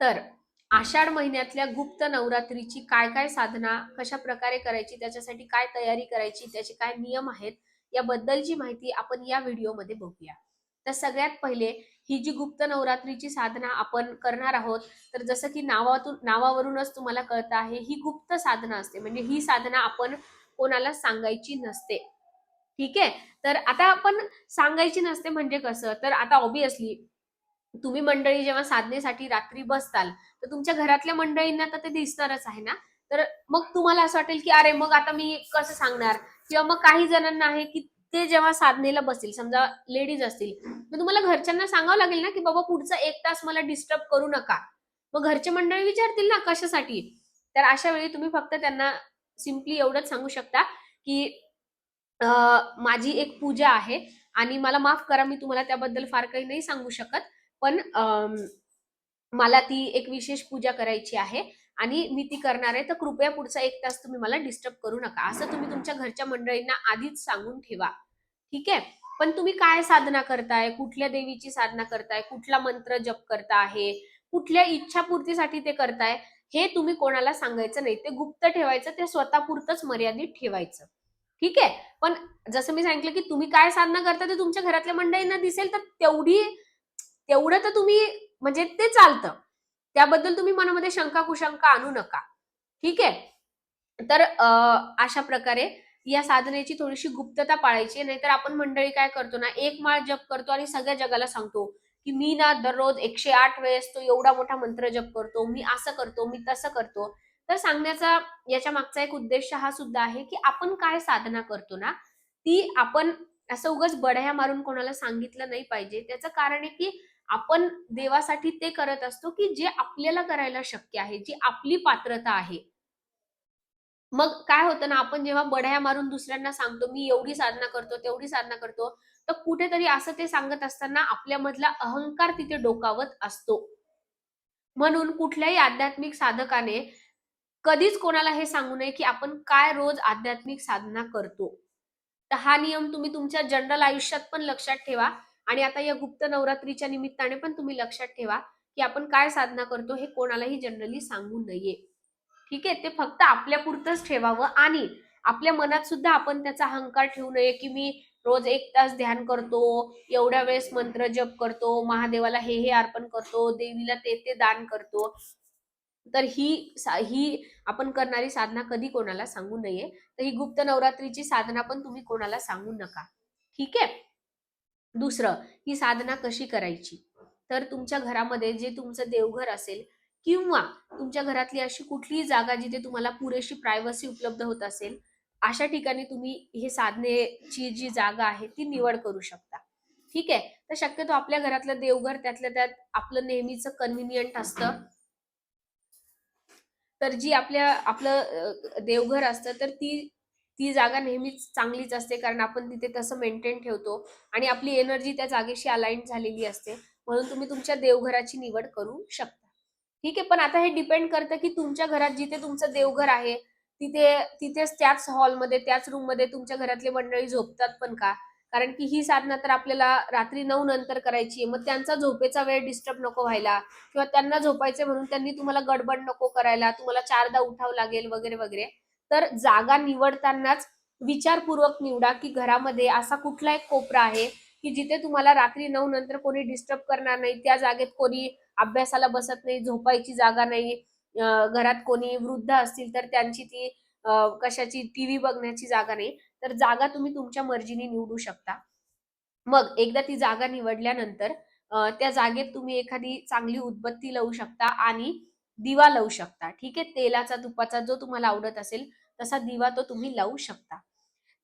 तर आषाढ महिन्यातल्या गुप्त नवरात्रीची काय काय साधना कशा प्रकारे करायची, त्याच्यासाठी काय तयारी करायची, त्याचे काय नियम आहेत, याबद्दलची माहिती आपण या व्हिडिओमध्ये बघूया. तर सगळ्यात पहिले ही जी गुप्त नवरात्रीची साधना आपण करणार आहोत, तर जसं की नावावरूनच तुम्हाला कळतं आहे, ही गुप्त साधना असते. म्हणजे ही साधना आपण कोणाला सांगायची नसते. ठीक आहे. तर आता आपण सांगायची नसते म्हणजे कसं, तर आता ऑब्विसली तुम्ही मंडळी जेव्हा साधनेसाठी रात्री बसताल, तर तुमच्या घरातल्या मंडळींना तर ते दिसणारच आहे ना. तर मग तुम्हाला असं वाटेल की अरे मग आता मी कसं सांगणार, किंवा मग काही जणांना आहे की ते जेव्हा साधनेला बसतील, समजा लेडीज असतील, तर तुम्हाला घरच्यांना सांगावं लागेल ना की बाबा पुढचा 1 तास मला डिस्टर्ब करू नका. मग घरचे मंडळी विचारतील ना कशासाठी. तर अशा वेळी तुम्ही फक्त त्यांना सिम्पली एवढंच सांगू शकता की माझी एक पूजा आहे आणि मला माफ करा, मी तुम्हाला त्याबद्दल फार काही नाही सांगू शकत. पण मला ती एक विशेष पूजा करायची आहे आणि मी ती करणार आहे, तर कृपया पुढचा 1 तास तुम्ही मला डिस्टर्ब करू नका, असं तुम्ही तुमच्या घरच्या मंडळींना आधीच सांगून ठेवा. ठीक आहे. पण तुम्ही काय साधना करताय, कुठल्या देवीची साधना करताय, कुठला मंत्र जप करता आहे, कुठल्या इच्छापूर्तीसाठी ते करताय, हे तुम्ही कोणाला सांगायचं नाही. ते गुप्त ठेवायचं, ते स्वतःपुरतच मर्यादित ठेवायचं. ठीक आहे. पण जसं मी सांगितलं की तुम्ही काय साधना करता ते तुमच्या घरातल्या मंडळींना दिसेल, तर तेवढं तर तुम्ही म्हणजे ते चालतं. त्याबद्दल तुम्ही मनामध्ये शंका कुशंका आणू नका. ठीक आहे. तर अशा प्रकारे या साधनेची थोडीशी गुप्तता पाळायची. नाहीतर आपण मंडळी काय करतो ना, एक माळ जप करतो आणि सगळ्या जगाला सांगतो की मी ना दररोज 108 वेळेस तो एवढा मोठा मंत्र जप करतो, मी असं करतो, मी तसं करतो. तर सांगण्याचा याच्या मागचा एक उद्देश हा सुद्धा आहे की आपण काय साधना करतो ना, ती आपण असं उगाच बढाया मारून कोणाला सांगितलं नाही पाहिजे. त्याचं कारण आहे की आपण देवासाठी ते करत असतो की जे आपल्याला करायला शक्य आहे, जी आपली पात्रता आहे. मग काय होतं ना, आपण जेव्हा बढाया मारून दुसऱ्यांना सांगतो, मी एवढी साधना करतो, तेवढी साधना करतो, तर कुठेतरी असं ते सांगत असताना आपल्यामधला अहंकार तिथे डोकावत असतो. म्हणून कुठल्याही आध्यात्मिक साधकाने कधीच कोणाला हे सांगू नये की आपण काय रोज आध्यात्मिक साधना करतो. तर हा नियम तुम्ही तुमच्या जनरल आयुष्यात पण लक्षात ठेवा आणि आता या गुप्त नवरात्रीच्या निमित्ताने पण तुम्ही लक्षात ठेवा की आपण काय साधना करतो हे कोणालाही जनरली सांगू नये. ठीक आहे. ते फक्त आपल्यापुरतंच ठेवावं आणि आपल्या मनात सुद्धा आपण त्याचा अहंकार ठेवू नये की मी रोज 1 तास ध्यान करतो, एवढ्या वेळेस मंत्र जप करतो, महादेवाला हे अर्पण करतो, देवीला ते दान करतो. तर ही आपण करणारी साधना कधी कोणाला सांगू नये. तर ही गुप्त नवरात्रीची साधना पण तुम्ही कोणाला सांगू नका. ठीक आहे. दुसरं, ही साधना कशी करायची? तर तुमच्या घरामध्ये जे तुमचं देवघर असेल किंवा तुमच्या घरातली अशी कुठलीही जागा जिथे तुम्हाला पुरेशी प्रायव्हसी उपलब्ध होत असेल, अशा ठिकाणी तुम्ही हे साधनेची जी जागा आहे ती निवड करू शकता. ठीक आहे. तर शक्यतो आपल्या घरातलं देवघर त्यातल्या त्यात आपलं नेहमीचं कन्व्हिनियंट असतं. तर जी आपलं देवघर असतं, तर ती ती जागा नेहमीच चांगलीच असते, कारण आपण तिथे तसं मेंटेन ठेवतो आणि आपली एनर्जी त्या जागेशी अलाइन झालेली असते. म्हणून तुम्ही तुमच्या देवघराची निवड करू शकता. ठीक आहे. पण आता हे डिपेंड करतं की तुमच्या घरात जिथे तुमचं देवघर आहे, तिथेच त्याच हॉलमध्ये, त्याच रूममध्ये तुमच्या घरातले मंडळी झोपतात पण का? कारण की ही साधना तर आपल्याला रात्री 9 नंतर करायची आहे. मग त्यांचा झोपेचा वेळ डिस्टर्ब नको व्हायला, किंवा त्यांना झोपायचे म्हणून त्यांनी तुम्हाला गडबड नको करायला, तुम्हाला 4दा उठावं लागेल वगैरे वगैरे. तर जागा निवडतानाच विचारपूर्वक निवडा की घरामध्ये असा कुठला एक कोपरा आहे की जिथे तुम्हाला रात्री 9 नंतर कोणी डिस्टर्ब करणार नाही, त्या जागेत कोणी अभ्यासाला बसत नाही, झोपायची जागा नाही, घरात कोणी वृद्ध असतील तर त्यांची ती कशाची टीव्ही बघण्याची जागा नाही. तर जागा तुम्ही तुमच्या मर्जीने निवडू शकता. मग एकदा ती जागा निवडल्यानंतर त्या जागेत तुम्ही एखादी चांगली उदबत्ती लावू शकता आणि दिवा लावू शकता. ठीक आहे. तेलाचा, तुपाचा जो तुम्हाला आवडत असेल तसा दिवा तो तुम्ही लावू शकता.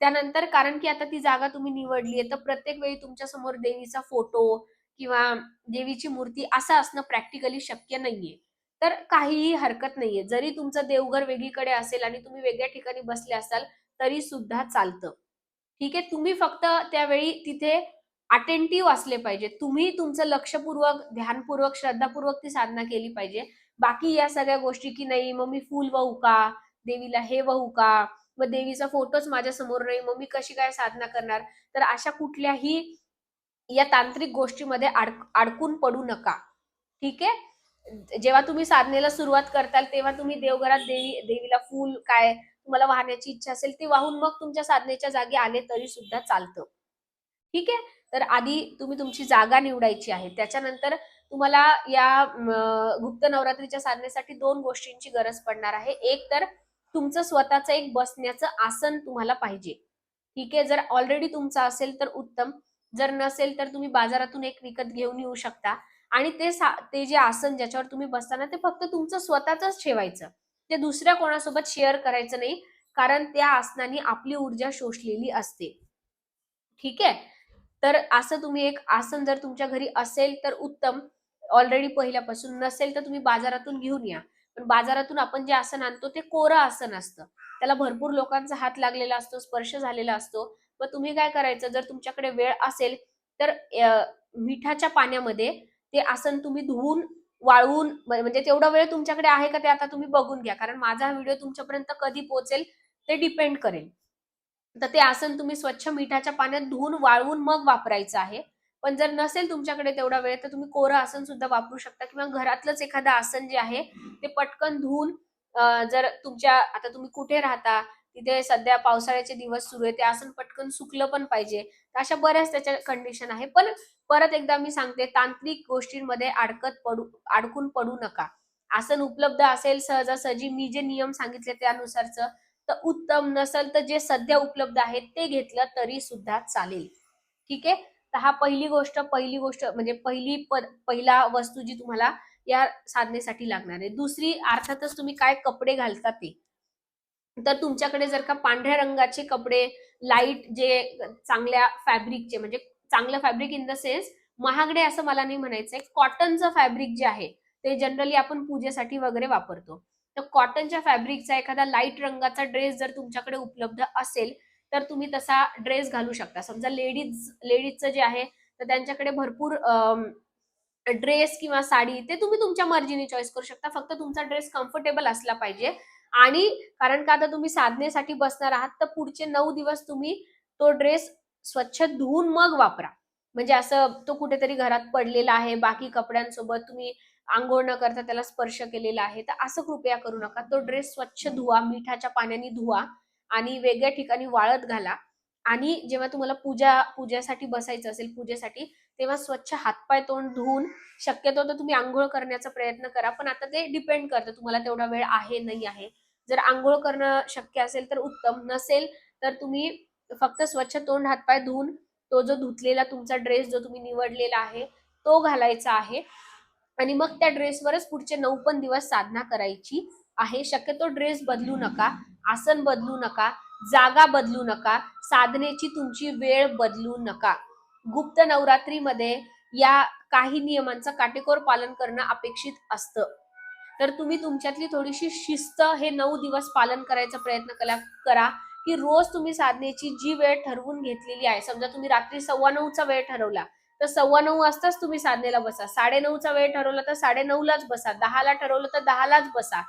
त्यानंतर कारण की आता ती जागा तुम्ही निवडली आहे, तर प्रत्येक वेळी तुमच्या समोर देवीचा फोटो किंवा देवीची मूर्ती असं असणं प्रॅक्टिकली शक्य नाहीये. तर काहीही हरकत नाहीये. जरी तुमचं देवघर वेगळीकडे असेल आणि तुम्ही वेगळ्या ठिकाणी बसले असाल, तरी सुद्धा चालतं. ठीक आहे. तुम्ही फक्त त्यावेळी तिथे अटेंटिव्ह असले पाहिजे. तुम्ही तुमचं लक्षपूर्वक, ध्यानपूर्वक, श्रद्धापूर्वक ती साधना केली पाहिजे. बाकी या सगळ्या गोष्टी की नाही मग मी फूल वाहू का? देवीला हे वाहू का? मग देवीचा फोटोच माझ्या समोर नाही, मग मी कशी काय साधना करणार? तर अशा कुठल्याही या तांत्रिक गोष्टीमध्ये अडकून पडू नका. ठीक आहे. जेव्हा तुम्ही साधनेला सुरुवात करताल तेव्हा तुम्ही देवघरात देवीला फूल काय तुम्हाला वाहण्याची इच्छा असेल ती वाहून मग तुमच्या साधनेच्या जागी आले तरी सुद्धा चालतं. ठीक आहे. तर आधी तुम्ही तुमची जागा निवडायची आहे. त्याच्यानंतर तुम्हाला या गुप्त नवरात्रीच्या साधनेसाठी 2 गोष्टींची गरज पडणार आहे. एक तर तुमचं स्वतःचं एक बसण्याचं आसन तुम्हाला पाहिजे. ठीक आहे. जर ऑलरेडी तुमचं असेल तर उत्तम. जर नसेल तर तुम्ही बाजारातून एक विकत घेऊन येऊ शकता आणि ते जे आसन ज्याच्यावर तुम्ही बसताना ते फक्त तुमचं स्वतःचंच ठेवायचं. ते दुसऱ्या कोणासोबत शेअर करायचं नाही. कारण त्या आसनाने आपली ऊर्जा शोषलेली असते. ठीक आहे. तर असं तुम्ही एक आसन जर तुमच्या घरी असेल तर उत्तम. ऑलरेडी पहिल्यापासून नसेल तर तुम्ही बाजारातून घेऊन या. पण बाजारातून आपण जे आसन आणतो ते कोरं आसन असतं. त्याला भरपूर लोकांचा हात लागलेला असतो, स्पर्श झालेला असतो. मग तुम्ही काय करायचं जर तुमच्याकडे वेळ असेल तर मिठाच्या पाण्यामध्ये ते आसन तुम्ही धुवून, वाळवून म्हणजे तेवढा वेळ तुमच्याकडे आहे का ते आता तुम्ही बघून घ्या. कारण माझा हा व्हिडिओ तुमच्यापर्यंत कधी पोहोचेल ते डिपेंड करेल. तर ते आसन तुम्ही स्वच्छ मिठाच्या पाण्यात धुवून वाळवून मग वापरायचं आहे. पण जर नसेल तुमच्याकडे तेवढा वेळ तर तुम्ही कोरं आसन सुद्धा वापरू शकता किंवा घरातलंच एखादं आसन जे आहे ते पटकन धुवून जर तुमच्या आता तुम्ही कुठे राहता तिथे सध्या पावसाळ्याचे दिवस सुरू आहे ते आसन पटकन सुकलं पण पाहिजे. तर अशा बऱ्याच त्याच्या कंडिशन आहे. पण परत एकदा मी सांगते तांत्रिक गोष्टींमध्ये अडकून पडू नका. आसन उपलब्ध असेल सहजासहजी मी जे नियम सांगितले त्यानुसारचं तर उत्तम नसेल तर जे सध्या उपलब्ध आहेत ते घेतलं तरी सुद्धा चालेल. ठीक आहे. तर हा पहिली गोष्ट म्हणजे पहिला वस्तू जी तुम्हाला या साधनेसाठी लागणार आहे. दुसरी अर्थातच तुम्ही काय कपडे घालता ते. तर तुमच्याकडे जर का पांढऱ्या रंगाचे कपडे लाईट जे चांगल्या फॅब्रिकचे म्हणजे चांगलं फॅब्रिक इन द सेन्स महागडे असं मला नाही म्हणायचंय. कॉटनचं फॅब्रिक जे आहे ते जनरली आपण पूजेसाठी वगैरे वापरतो. तर कॉटनच्या फॅब्रिकचा एखादा लाईट रंगाचा ड्रेस जर तुमच्याकडे उपलब्ध असेल तर तुम्ही तसा ड्रेस घालू शकता. समजा लेडीजचं जे आहे तर त्यांच्याकडे भरपूर ड्रेस किंवा साडी ते तुम्ही तुमच्या मर्जीने चॉईस करू शकता. फक्त तुमचा ड्रेस कम्फर्टेबल असला पाहिजे आणि कारण का आता तुम्ही साधनेसाठी बसणार आहात तर पुढचे 9 दिवस तुम्ही तो ड्रेस स्वच्छ धुवून मग वापरा. म्हणजे असं तो कुठेतरी घरात पडलेला आहे, बाकी कपड्यांसोबत तुम्ही अंघोळ न करता त्याला स्पर्श केलेला आहे, तर असं कृपया करू नका. तो ड्रेस स्वच्छ धुवा, मिठाच्या पाण्याने धुवा आणि वेगळ्या ठिकाणी वाळत घाला आणि जेव्हा तुम्हाला पूजेसाठी बसायचं असेल पूजेसाठी तेव्हा स्वच्छ हातपाय तोंड धुवून शक्यतो तर तुम्ही अंघोळ करण्याचा प्रयत्न करा. पण आता ते डिपेंड करतं तुम्हाला तेवढा वेळ आहे नाही आहे. जर अंघोळ करणं शक्य असेल तर उत्तम. नसेल तर तुम्ही फक्त स्वच्छ तोंड हातपाय धुवून तो जो धुतलेला तुमचा ड्रेस जो तुम्ही निवडलेला आहे तो घालायचा आहे आणि मग त्या ड्रेसवरच पुढचे 9 पण दिवस साधना करायची आहे. शक्यतो ड्रेस बदलू नका, आसन बदलू नका, जागा बदलू नका, साधनेची तुमची वेळ बदलू नका. गुप्त नवरात्रीमध्ये या काही नियमांचं काटेकोर पालन करणं अपेक्षित असतं. तर तुम्ही तुमच्यातली थोडीशी शिस्त हे 9 दिवस पालन करायचा प्रयत्न करा की रोज तुम्ही साधनेची जी वेळ ठरवून घेतलेली आहे समजा तुम्ही रात्री 9:15चा वेळ ठरवला तर 9:15 वाजताच तुम्ही साधनेला बसा. 9:30चा वेळ ठरवला तर 9:30लाच बसा. 10ला ठरवलं तर 10लाच बसा.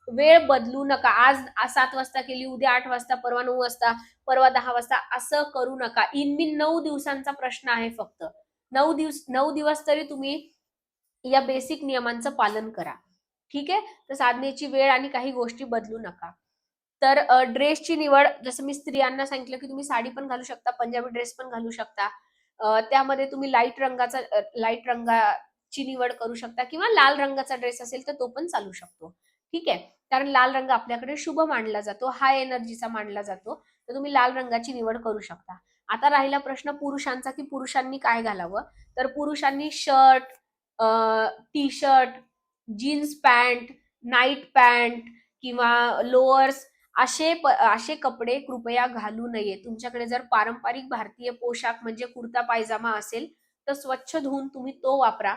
वेळ बदलू नका. आज 7 वाजता केली, उद्या 8 वाजता, परवा 9 वाजता, परवा 10 वाजता असं करू नका. इनमिन 9 दिवसांचा प्रश्न आहे फक्त. 9 दिवस तरी तुम्ही या बेसिक नियमांचं पालन करा. ठीक आहे. तर साधनेची वेळ आणि काही गोष्टी बदलू नका. तर ड्रेसची निवड जसं मी स्त्रियांना सांगितलं की तुम्ही साडी पण घालू शकता, पंजाबी ड्रेस पण घालू शकता. त्यामध्ये तुम्ही लाईट रंगाची निवड करू शकता किंवा लाल रंगाचा ड्रेस असेल तर तो पण चालू शकतो. ठीक आहे. कारण लाल रंग आपल्याकडे शुभ मानला जातो, हाय एनर्जीचा मानला जातो. तर तुम्ही लाल रंगाची निवड करू शकता. आता राहिला प्रश्न पुरुषांचा की पुरुषांनी काय घालावं? तर पुरुषांनी shirt, T shirt, jeans pant, night pant किंवा लोअर्स असे कपडे कृपया घालू नये. तुमच्याकडे जर पारंपरिक भारतीय पोशाख म्हणजे कुर्ता पायजामा असेल तर स्वच्छ धुवून तुम्ही तो वापरा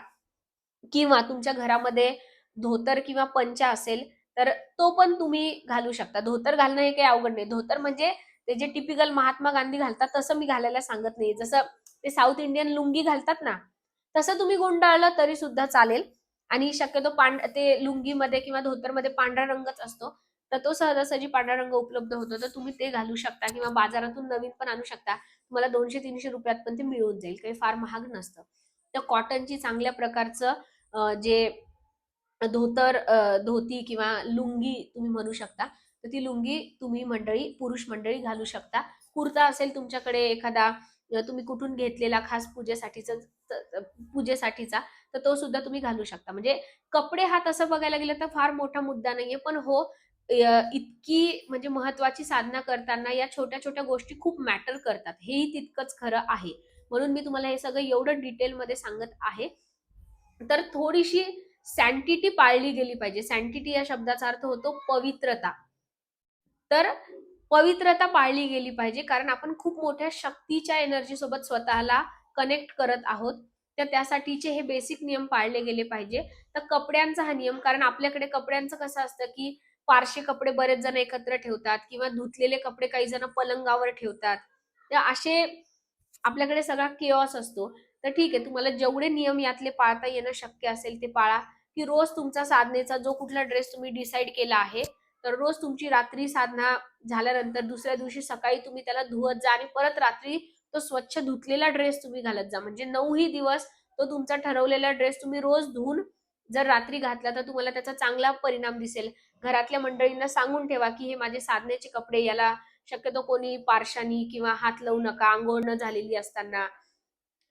किंवा तुमच्या घरामध्ये धोतर किंवा पंचा असेल तर तो पण तुम्ही घालू शकता. धोतर घालणं हे काही अवघड नाही. धोतर म्हणजे ते जे टिपिकल महात्मा गांधी घालतात तसं मी घालायला सांगत नाही. जसं ते साऊथ इंडियन लुंगी घालतात ना तसं तुम्ही गुंडाळलं तरी सुद्धा चालेल आणि शक्यतो ते लुंगीमध्ये किंवा धोतरमध्ये पांढरा रंगच असतो. तर तो सहजासहजी पांढरा रंग उपलब्ध होतो तर तुम्ही ते घालू शकता किंवा बाजारातून नवीन पण आणू शकता. तुम्हाला 200-300 रुपयात पण ते मिळून जाईल. काही फार महाग नसतं. तर कॉटनची चांगल्या प्रकारचं जे धोती किंवा लुंगी तुम्ही म्हणू शकता. तर ती लुंगी तुम्ही मंडळी, पुरुष मंडळी घालू शकता. कुर्ता असेल तुमच्याकडे एखादा तुम्ही कुठून घेतलेला खास पूजेसाठीचा, तर तो सुद्धा तुम्ही घालू शकता. म्हणजे कपडे हा तसं बघायला गेलं तर फार मोठा मुद्दा नाहीये. पण हो, इतकी म्हणजे महत्त्वाची साधना करताना या छोट्या-छोट्या गोष्टी खूप मॅटर करतात. हेही तितकंच खरं आहे. म्हणून मी तुम्हाला हे सगळं एवढं डिटेलमध्ये सांगत आहे. तर थोडीशी सँक्टिटी पाळली गेली पाहिजे. सँक्टिटी या शब्दाचा अर्थ होतो पवित्रता. तर पवित्रता पाळली गेली पाहिजे, कारण आपण खूप मोठ्या शक्तीच्या एनर्जी सोबत स्वतःला कनेक्ट करत आहोत. तर त्यासाठीचे हे बेसिक नियम पाळले गेले पाहिजे. तर कपड्यांचा हा नियम, कारण आपल्याकडे कपड्यांचं कसं असतं, की पारशी कपडे बरेच जण एकत्र ठेवतात किंवा धुतलेले कपडे काही जण पलंगावर ठेवतात. तर असे आपल्याकडे सगळा केओस असतो. तर ठीक आहे, तुम्हाला जेवढे नियम यातले पाळता येणं शक्य असेल ते पाळा, की रोज तुमचा साधनेचा जो कुठला ड्रेस तुम्ही डिसाईड केला आहे, तर रोज तुमची रात्री साधना झाल्यानंतर दुसऱ्या दिवशी सकाळी तुम्ही त्याला धुवत जा आणि परत रात्री तो स्वच्छ धुतलेला ड्रेस तुम्ही घालत जा. म्हणजे 9ही दिवस तो तुमचा ठरवलेला ड्रेस तुम्ही रोज धुवून जर रात्री घातला तर तुम्हाला त्याचा चांगला परिणाम दिसेल. घरातल्या मंडळींना सांगून ठेवा, की हे माझे साधनेचे कपडे, याला शक्यतो कोणी पारशानी किंवा हात लावू नका अंघोळ न झालेली असताना,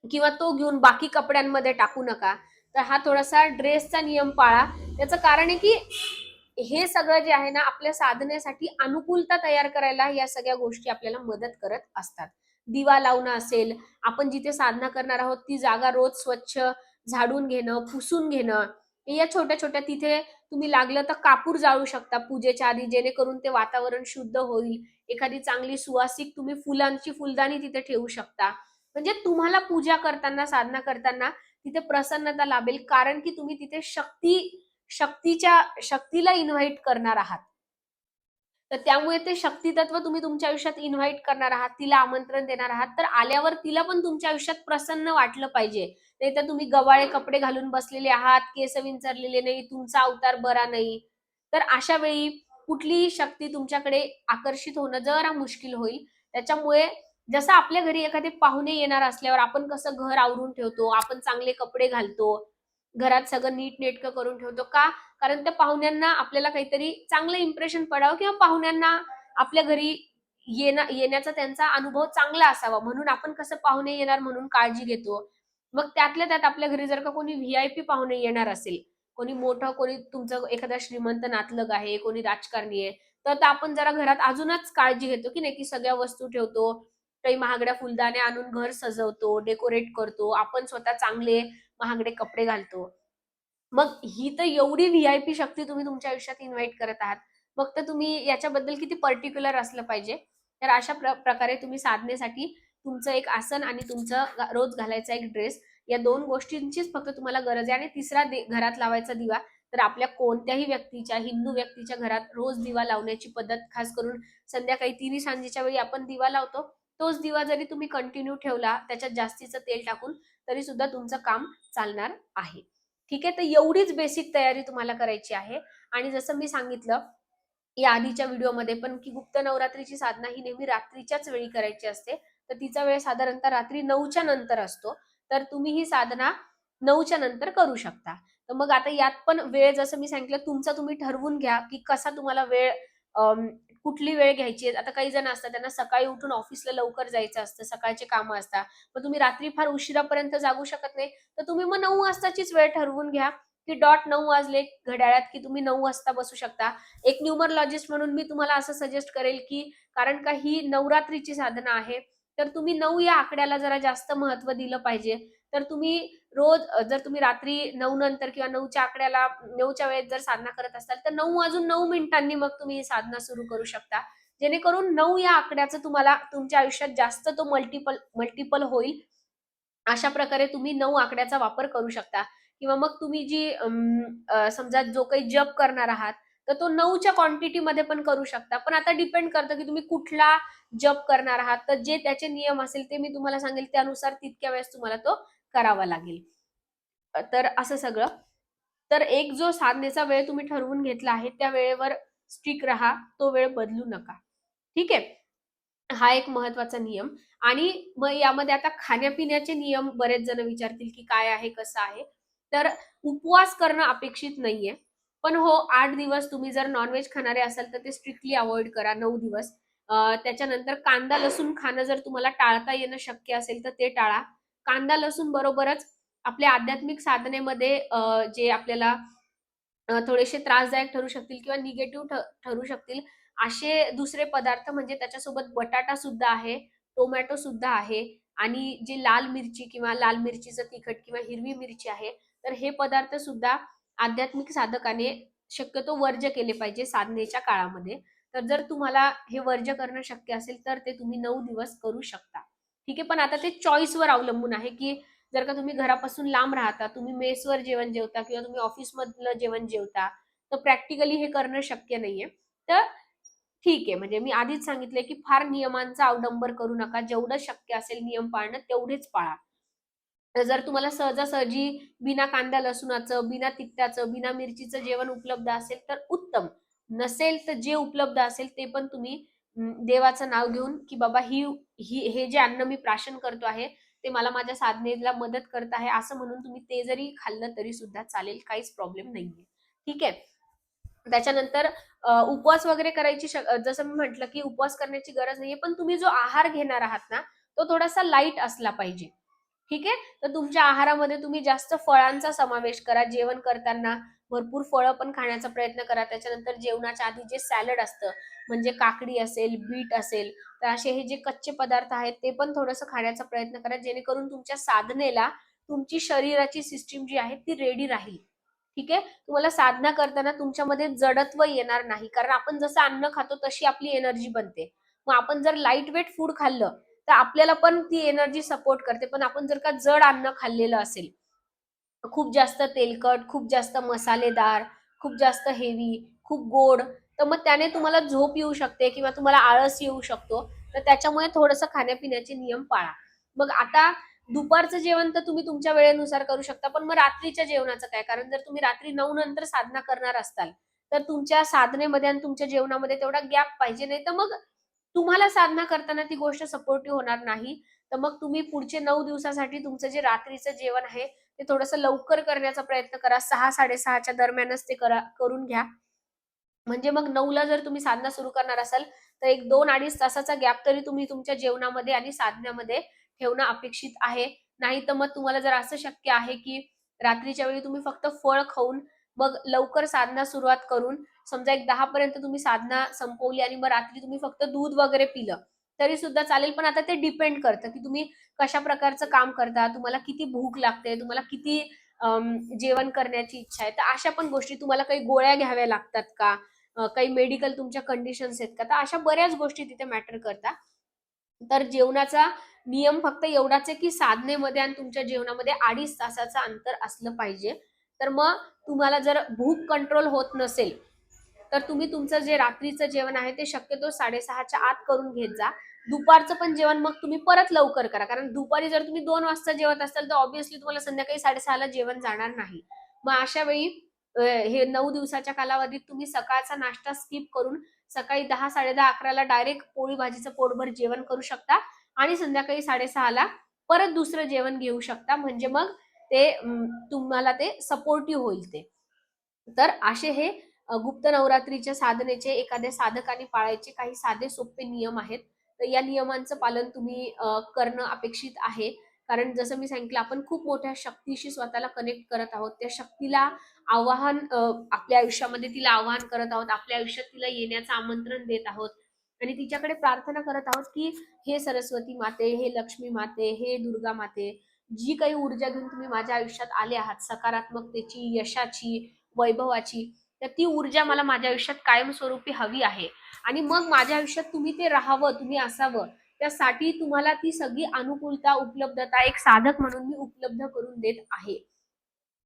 किंवा तो घेऊन बाकी कपड्यांमध्ये टाकू नका. तर हा थोडासा ड्रेसचा नियम पाळा. त्याचं कारण आहे की हे सगळं जे आहे ना, आपल्या साधनेसाठी अनुकूलता तयार करायला या सगळ्या गोष्टी आपल्याला मदत करत असतात. दिवा लावणं असेल, आपण जिथे साधना करणार आहोत ती जागा रोज स्वच्छ झाडून घेणं, पुसून घेणं, या छोट्या छोट्या, तिथे तुम्ही लागलं तर कापूर जाळू शकता पूजेच्या आधी, जेणेकरून ते वातावरण शुद्ध होईल. एखादी चांगली सुवासिक तुम्ही फुलांची फुलदाणी तिथे ठेवू शकता. म्हणजे तुम्हाला पूजा करताना, साधना करताना तिथे प्रसन्नता लाभेल, कारण की तुम्ही तिथे शक्तीला इन्व्हाइट करणार आहात. तर त्यामुळे ते शक्ती तत्व तुम्ही तुमच्या आयुष्यात इन्व्हाइट करणार आहात, तिला आमंत्रण देणार आहात. तर आल्यावर तिला पण तुमच्या आयुष्यात प्रसन्न वाटलं पाहिजे. नाहीतर तुम्ही गवाळे कपडे घालून बसलेले आहात, केस विंचरलेले नाही, तुमचा अवतार बरा नाही. तर अशा वेळी कुठलीही शक्ती तुमच्याकडे आकर्षित होणं जरा मुश्किल होईल. त्याच्यामुळे जसं आपल्या घरी एखादे पाहुणे येणार असल्यावर आपण कसं घर आवरून ठेवतो, आपण चांगले कपडे घालतो, घरात सगळं नीटनेटकं करून ठेवतो. का? कारण त्या पाहुण्यांना आपल्याला काहीतरी चांगलं इम्प्रेशन पडावं, किंवा पाहुण्यांना आपल्या घरी येण्याचा त्यांचा अनुभव चांगला असावा, म्हणून आपण कसं पाहुणे येणार म्हणून काळजी घेतो. मग त्यातल्या त्यात आपल्या घरी जर का कोणी व्हीआयपी पाहुणे येणार असेल, कोणी मोठं, कोणी तुमचं एखादा श्रीमंत नातलग आहे, कोणी राजकारणी आहे, तर आपण जरा घरात अजूनच काळजी घेतो की नाही, की सगळ्या वस्तू ठेवतो, काही महागड्या फुलदाण्या आणून घर सजवतो, डेकोरेट करतो, आपण स्वतः चांगले महागडे कपडे घालतो. मग ही तर एवढी व्ही-आय-पी शक्ती तुम्ही तुमच्या आयुष्यात इन्व्हाइट करत आहात. मग तर तुम्ही याच्याबद्दल किती पर्टिक्युलर असलं पाहिजे. तर अशा प्रकारे तुम्ही साधनेसाठी तुमचं एक आसन आणि तुमचं रोज घालायचा एक ड्रेस, या 2 गोष्टींचीच फक्त तुम्हाला गरज आहे. आणि तिसरा घरात लावायचा दिवा, तर आपल्या कोणत्याही व्यक्तीच्या, हिंदू व्यक्तीच्या घरात रोज दिवा लावण्याची पद्धत, खास करून संध्याकाळी तिन्ही सांजेच्या वेळी आपण दिवा लावतो. तोच दिवा जरी तुम्ही कंटिन्यू ठेवला, त्याच्यात जास्तीचं तेल टाकून, तरी सुद्धा तुमचं काम चालणार आहे. ठीक आहे, तर एवढीच बेसिक तयारी तुम्हाला करायची आहे. आणि जसं मी सांगितलं या आधीच्या व्हिडिओमध्ये पण, की गुप्त नवरात्रीची साधना ही नेहमी रात्रीच्याच वेळी करायची असते. तर तिचा वेळ साधारणतः रात्री 9च्या नंतर असतो. तर तुम्ही ही साधना 9च्या नंतर करू शकता. तर मग आता यात पण वेळ, जसं मी सांगितलं, तुमचा तुम्ही ठरवून घ्या, की कसा तुम्हाला वेळ, अं, कुठली वेळ घ्यायची आहे. आता काही जण असतात त्यांना सकाळी उठून ऑफिसला लवकर जायचं असतं, सकाळचे कामं असतात. मग तुम्ही रात्री फार उशिरापर्यंत जागू शकत नाही. तर तुम्ही मग 9 वाजताचीच वेळ ठरवून घ्या, की डॉट 9 वाजले घड्याळात, की तुम्ही 9 वाजता बसू शकता. एक न्यूमरोलॉजिस्ट म्हणून मी तुम्हाला असं सजेस्ट करेल, की कारण का ही नवरात्रीची साधना आहे, तर तुम्ही 9 या आकड्याला जरा जास्त महत्त्व दिलं पाहिजे. तर तुम्ही रोज, जर तुम्ही रात्री 9 नंतर किंवा 9च्या आकड्याला, 9च्या वेळेत जर साधना करत असाल, तर 9 वाजून 9 मिनिटांनी मग तुम्ही ही साधना सुरू करू शकता. जेणेकरून 9 या आकड्याचं तुम्हाला तुमच्या आयुष्यात जास्त तो मल्टिपल होईल. अशा प्रकारे तुम्ही 9 आकड्याचा वापर करू शकता. किंवा मग तुम्ही जी समजा जो काही जप करणार आहात, तर तो 9च्या क्वांटिटीमध्ये पण करू शकता. पण आता डिपेंड करतं, की तुम्ही कुठला जप करणार आहात. तर जे त्याचे नियम असेल ते मी तुम्हाला सांगेल, त्यानुसार तितक्या वेळेस तुम्हाला तो करावा लागेल. तर असं सगळं. तर एक जो साधनेचा वेळ तुम्ही ठरवून घेतला आहे, त्या वेळेवर स्टिक राहा. तो वेळ बदलू नका. ठीक आहे? हा एक महत्वाचा नियम. आणि मग यामध्ये आता खाण्यापिण्याचे नियम बरेच जण विचारतील, की काय आहे, कसं आहे? तर उपवास करणं अपेक्षित नाहीये. पण हो, 8 दिवस तुम्ही जर नॉनव्हेज खाणारे असाल तर ते स्ट्रिक्टली अवॉइड करा. 9 दिवस. त्याच्यानंतर कांदा लसूण खाणं जर तुम्हाला टाळता येणं शक्य असेल तर ते टाळा. कांदा लसूण बरोबरच आपल्या आध्यात्मिक साधनेमध्ये जे आपल्याला थोडेसे त्रासदायक ठरू शकतील किंवा निगेटिव्ह ठरू शकतील असे दुसरे पदार्थ म्हणजे त्याच्यासोबत बटाटा सुद्धा आहे, टोमॅटो सुद्धा आहे आणि जी लाल मिरची किंवा लाल मिरचीचं तिखट किंवा हिरवी मिरची आहे, तर हे पदार्थ सुद्धा आध्यात्मिक साधकाने शक्यतो वर्ज्य केले पाहिजे साधनेच्या काळामध्ये. तर जर तुम्हाला हे वर्ज्य करणं शक्य असेल तर ते तुम्ही 9 दिवस करू शकता. ठीक आहे. पण आता ते चॉईसवर अवलंबून आहे की जर का तुम्ही घरापासून लांब राहता, तुम्ही मेसवर जेवण जेवता किंवा तुम्ही ऑफिसमधलं जेवण जेवता, तर प्रॅक्टिकली हे करणं शक्य नाहीये. तर ठीक आहे. म्हणजे मी आधीच सांगितलंय की फार नियमांचा अवलंब करू नका. जेवढं शक्य असेल नियम पाळणं तेवढेच पाळा. तर जर तुम्हाला सहजासहजी बिना कांदा लसूणाचं, बिना तिखटाचं, बिना मिरचीचं जेवण उपलब्ध असेल तर उत्तम. नसेल तर जे उपलब्ध असेल ते पण तुम्ही देवाचं नाव घेऊन की बाबा ही ही हे जे अन्न मी प्राशन करतो आहे, ते मला माझ्या साधनेला मदत करत आहे, असं म्हणून तुम्ही ते जरी खाल्लं तरी सुद्धा चालेल. काहीच प्रॉब्लेम नाहीये. ठीक आहे. त्याच्यानंतर उपवास वगैरे करायची जसं मी म्हटलं की उपवास करण्याची गरज नाहीये. पण तुम्ही जो आहार घेणार आहात ना, तो थोडासा लाईट असला पाहिजे. ठीक आहे. तर तुमच्या आहारामध्ये तुम्ही जास्त फळांचा समावेश करा. जेवण करताना भरपूर फळं पण खाण्याचा प्रयत्न करा. त्याच्यानंतर जेवणाच्या आधी जे सॅलड असतं, म्हणजे काकडी असेल, बीट असेल, तर असे हे जे कच्चे पदार्थ आहेत ते पण थोडंसं खाण्याचा प्रयत्न करा. जेणेकरून तुमच्या साधनेला तुमची शरीराची सिस्टीम जी आहे ती रेडी राहील. ठीक आहे. तुम्हाला साधना करताना तुमच्यामध्ये जडत्व येणार नाही. कारण आपण जसं अन्न खातो तशी आपली एनर्जी बनते. मग आपण जर लाईट वेट फूड खाल्लं तर आपल्याला पण ती एनर्जी सपोर्ट करते. पण आपण जर का जड अन्न खाल्लेलं असेल, खूप जास्त तेलकट, खूप जास्त मसालेदार, खूप जास्त हेवी, खूप गोड, तर मग त्याने तुम्हाला झोप येऊ शकते किंवा तुम्हाला आळस येऊ शकतो. तर त्याच्यामुळे थोडंसं खाण्यापिण्याचे नियम पाळा. मग आता दुपारचं जेवण तर तुम्ही तुमच्या वेळेनुसार करू शकता. पण मग रात्रीच्या जेवणाचं काय? कारण जर तुम्ही रात्री 9 नंतर साधना करणार असताल, तर तुमच्या साधनेमध्ये आणि तुमच्या जेवणामध्ये तेवढा गॅप पाहिजे. नाही तर मग तुम्हाला साधना करताना ती गोष्ट सपोर्टिव्ह होणार नाही. तर मग तुम्ही पुढचे 9 दिवसासाठी तुमचं जे रात्रीचं जेवण आहे, ते थोडंसं लवकर करण्याचा प्रयत्न करा. 6-6:30च्या दरम्यानच ते करून घ्या. म्हणजे मग 9ला जर तुम्ही साधना सुरू करणार असाल, तर एक 2-2.5 तासाचा गॅप तरी तुम्ही तुमच्या जेवणामध्ये आणि साधण्यामध्ये ठेवणं अपेक्षित आहे. नाहीतर मग तुम्हाला जर असं शक्य आहे, की रात्रीच्या वेळी तुम्ही फक्त फळ खाऊन मग लवकर साधना सुरुवात करून समजा एक 10 पर्यंत तुम्ही साधना संपवली आणि मग रात्री तुम्ही फक्त दूध वगैरे पिलं, तरी सुद्धा चालेल. पण आता ते डिपेंड करतं, की तुम्ही कशा प्रकारचं काम करता, तुम्हाला किती भूक लागते, तुम्हाला किती जेवण करण्याची इच्छा आहे. तर अशा पण गोष्टी तुम्हाला काही गोळ्या घ्याव्या लागतात का? काही मेडिकल तुमच्या कंडिशन्स आहेत का? तर अशा बऱ्याच गोष्टी तिथे मॅटर करतात. तर जेवणाचा नियम फक्त एवढाच आहे, की साधनेमध्ये आणि तुमच्या जेवणामध्ये 2.5 तासाचं अंतर असलं पाहिजे. तर मग तुम्हाला जर भूक कंट्रोल होत नसेल, तर तुम्ही तुमचं जे रात्रीचं जेवण आहे ते शक्यतो 6:30च्या आत करून घेत जा. दुपारचं पण जेवण मग तुम्ही परत लवकर करा. कारण दुपारी जर तुम्ही 2 वाजता जेवत असाल, तर ऑब्व्हियसली तुम्हाला संध्याकाळी 6:30ला जेवण जाणार नाही. मग अशा वेळी हे 9 दिवसाच्या कालावधीत तुम्ही सकाळचा नाश्ता स्किप करून सकाळी 10, 10:30, 11ला डायरेक्ट पोळी भाजीचं पोटभर जेवण करू शकता आणि संध्याकाळी 6:30ला परत दुसरं जेवण घेऊ शकता. म्हणजे मग ते तुम्हाला ते सपोर्टिव्ह होईल ते. तर असे हे गुप्त नवरात्रीच्या साधनेचे एखाद्या साधकाने पाळायचे काही साधे सोपे नियम आहेत. तर या नियमांचं पालन तुम्ही करणं अपेक्षित आहे. कारण जसं मी सांगितलं आपण खूप मोठ्या शक्तीशी स्वतःला कनेक्ट करत आहोत. त्या शक्तीला आवाहन आपल्या आयुष्यामध्ये तिला आवाहन करत आहोत. आपल्या आयुष्यात तिला येण्याचं आमंत्रण देत आहोत आणि तिच्याकडे प्रार्थना करत आहोत, की हे सरस्वती माते, हे लक्ष्मी माते, हे दुर्गा माते, जी काही ऊर्जा घेऊन तुम्ही माझ्या आयुष्यात आले आहात, सकारात्मकतेची, यशाची, वैभवाची, तर ती ऊर्जा मला माझ्या आयुष्यात कायमस्वरूपी हवी आहे आणि मग माझ्या आयुष्यात तुम्ही ते राहावं, तुम्ही असावं, त्यासाठी तुम्हाला ती सगळी अनुकूलता, उपलब्धता एक साधक म्हणून मी उपलब्ध करून देत आहे.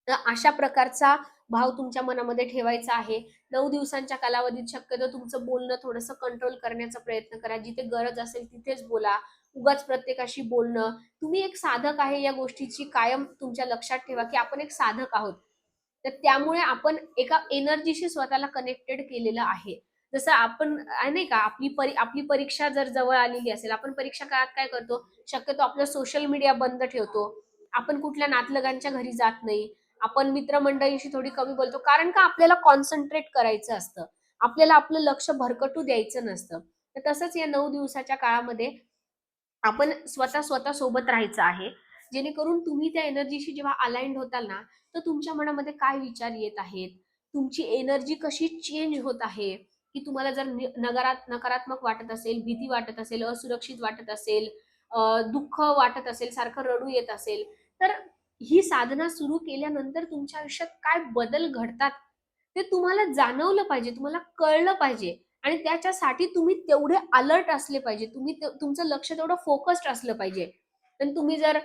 तर अशा प्रकारचा भाव तुमच्या मनामध्ये ठेवायचा आहे. 9 दिवसांच्या कालावधीत शक्यतो तुमचं बोलणं थोडंसं कंट्रोल करण्याचा प्रयत्न करा. जिथे गरज असेल तिथेच बोला. उगाच प्रत्येकाशी बोलणं. तुम्ही एक साधक आहे या गोष्टीची कायम तुमच्या लक्षात ठेवा, की आपण एक साधक आहोत. तर त्यामुळे आपण एका एनर्जीशी स्वतःला कनेक्टेड केलेलं आहे. जसं आपण नाही का आपली परीक्षा जर जवळ आलेली असेल, आपण परीक्षा काळात काय करतो? शक्यतो आपलं सोशल मीडिया बंद ठेवतो. आपण कुठल्या नातलगांच्या घरी जात नाही. आपण मित्रमंडळींशी थोडी कमी बोलतो, कारण का आपल्याला कॉन्सन्ट्रेट करायचं असतं, आपल्याला आपलं लक्ष भरकटू द्यायचं नसतं. तर तसंच या 9 दिवसाच्या काळामध्ये आपण स्वतः सोबत राहायचं आहे, जेणेकरून तुम्ही त्या एनर्जीशी जेव्हा अलाइंड होताल ना, तर तुमच्या मनामध्ये काय विचार येत आहेत, तुमची एनर्जी कशी चेंज होत आहे, की तुम्हाला जर नकारात्मक वाटत असेल, भीती वाटत असेल, असुरक्षित वाटत असेल, दुःख वाटत असेल, सारखं रडू येत असेल, तर ही साधना सुरू केल्यानंतर तुमच्या आयुष्यात काय बदल घडतात ते तुम्हाला जाणवलं पाहिजे, तुम्हाला कळलं पाहिजे. आणि त्याच्यासाठी तुम्ही तेवढे अलर्ट असले पाहिजे, तुम्ही तुमचं लक्ष तेवढं फोकस्ड असलं पाहिजे. पण तुम्ही जर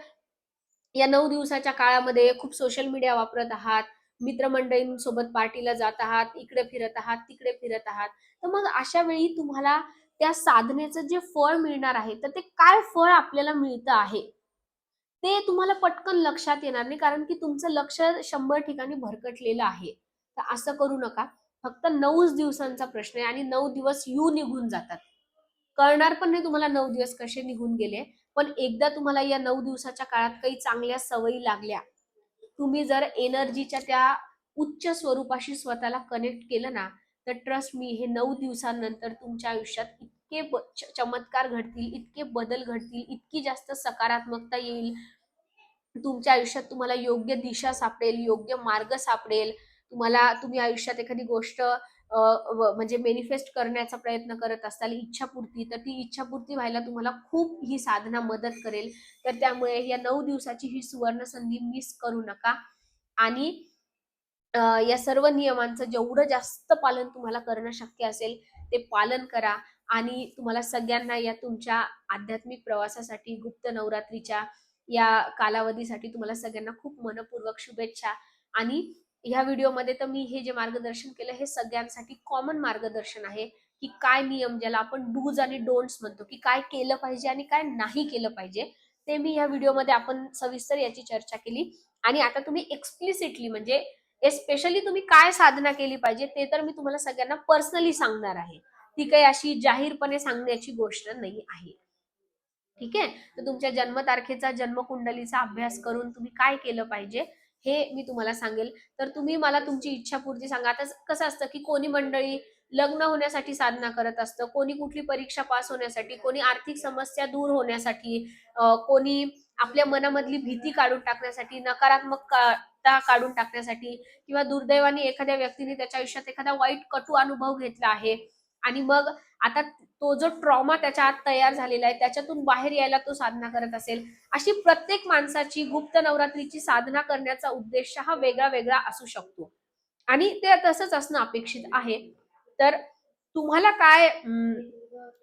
या 9 दिवसाच्या काळामध्ये खूप सोशल मीडिया वापरत आहात, मित्रमंडळींसोबत पार्टीला जात आहात, इकडे फिरत आहात, तिकडे फिरत आहात, तर मग अशा वेळी तुम्हाला त्या साधनेचं जे फळ मिळणार आहे, तर ते काय फळ आपल्याला मिळतं आहे, ते तुम्हाला पटकन लक्षात येणार नाही, कारण की तुमचं लक्ष 100 ठिकाणी भरकटलेलं आहे. तर असं करू नका. फक्त 9च दिवसांचा प्रश्न आहे आणि 9 दिवस निघून जातात. कळणार पण नाही तुम्हाला 9 दिवस कसे निघून गेले. पण एकदा तुम्हाला या 9 दिवसाच्या काळात काही चांगल्या सवयी लागल्या, तुम्ही जर एनर्जीच्या त्या उच्च स्वरूपाशी स्वतःला कनेक्ट केलं ना, तर ट्रस्ट मी, हे 9 दिवसांनंतर तुमच्या आयुष्यात इतके चमत्कार घडतील, इतके बदल घडतील, इतकी जास्त सकारात्मकता येईल तुमच्या आयुष्यात, तुम्हाला योग्य दिशा सापडेल, योग्य मार्ग सापडेल. तुम्ही आयुष्यात एखादी गोष्ट म्हणजे मॅनिफेस्ट करण्याचा प्रयत्न करत असाल, इच्छापूर्ती, तर ती इच्छापूर्ती व्हायला तुम्हाला खूप ही साधना मदत करेल. तर त्यामुळे या 9 दिवसाची ही सुवर्ण संधी मिस करू नका. आणि या सर्व नियमांचं जेवढं जास्त पालन तुम्हाला करणं शक्य असेल, ते पालन करा. आणि तुम्हाला सगळ्यांना या तुमच्या आध्यात्मिक प्रवासासाठी, गुप्त नवरात्रीच्या या कालावधीसाठी तुम्हाला सगळ्यांना खूप मनपूर्वक शुभेच्छा. आणि ह्या व्हिडिओमध्ये तर मी हे जे मार्गदर्शन केलं, हे सगळ्यांसाठी कॉमन मार्गदर्शन आहे, की काय नियम, ज्याला आपण डूज आणि डोंट्स म्हणतो, की काय केलं पाहिजे आणि काय नाही केलं पाहिजे, ते मी ह्या व्हिडिओमध्ये आपण सविस्तर याची चर्चा केली. आणि आता तुम्ही एक्सप्लिसिटली, म्हणजे स्पेशली तुम्ही काय साधना केली पाहिजे, ते तर मी तुम्हाला सगळ्यांना पर्सनली सांगणार आहे. ती काही अशी जाहीरपणे सांगण्याची गोष्ट नाही आहे. ठीक आहे. तर तुमच्या जन्मतारखेचा, जन्मकुंडलीचा अभ्यास करून तुम्ही काय केलं पाहिजे, हे मी तुम्हाला सांगेल. तर तुम्ही मला तुमची इच्छापूर्ती सांगा. आता कसं असतं, की कोणी मंडळी लग्न होण्यासाठी साधना करत असतं, कोणी कुठली परीक्षा पास होण्यासाठी, कोणी आर्थिक समस्या दूर होण्यासाठी, कोणी आपल्या मनामधली भीती काढून टाकण्यासाठी, नकारात्मकता काढून टाकण्यासाठी, किंवा दुर्दैवाने एखाद्या व्यक्तीने त्याच्या आयुष्यात एखादा वाईट कटू अनुभव घेतला आहे, आणि मग आता तो जो ट्रॉमा त्याच्या आत तयार झालेला आहे, त्याच्यातून बाहेर यायला तो साधना करत असेल. अशी प्रत्येक माणसाची गुप्त नवरात्रीची साधना करण्याचा उद्देश हा वेगळा वेगळा असू शकतो, आणि ते तसंच असणं अपेक्षित आहे. तर तुम्हाला काय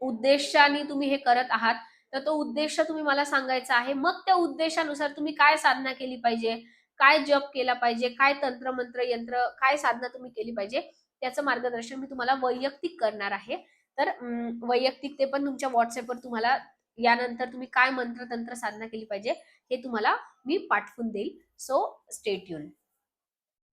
उद्देशाने तुम्ही हे करत आहात, तर तो उद्देश तुम्ही मला सांगायचा आहे. मग त्या उद्देशानुसार तुम्ही काय साधना केली पाहिजे, काय जप केला पाहिजे, काय तंत्र मंत्र यंत्र, काय साधना तुम्ही केली पाहिजे, त्याचं मार्गदर्शन मी तुम्हाला वैयक्तिक करणार आहे. तर वैयक्तिक ते पण तुमच्या व्हॉट्सअपवर तुम्हाला, यानंतर तुम्ही काय मंत्र तंत्र साधना केली पाहिजे, हे तुम्हाला मी पाठवून देईल. So stay tune.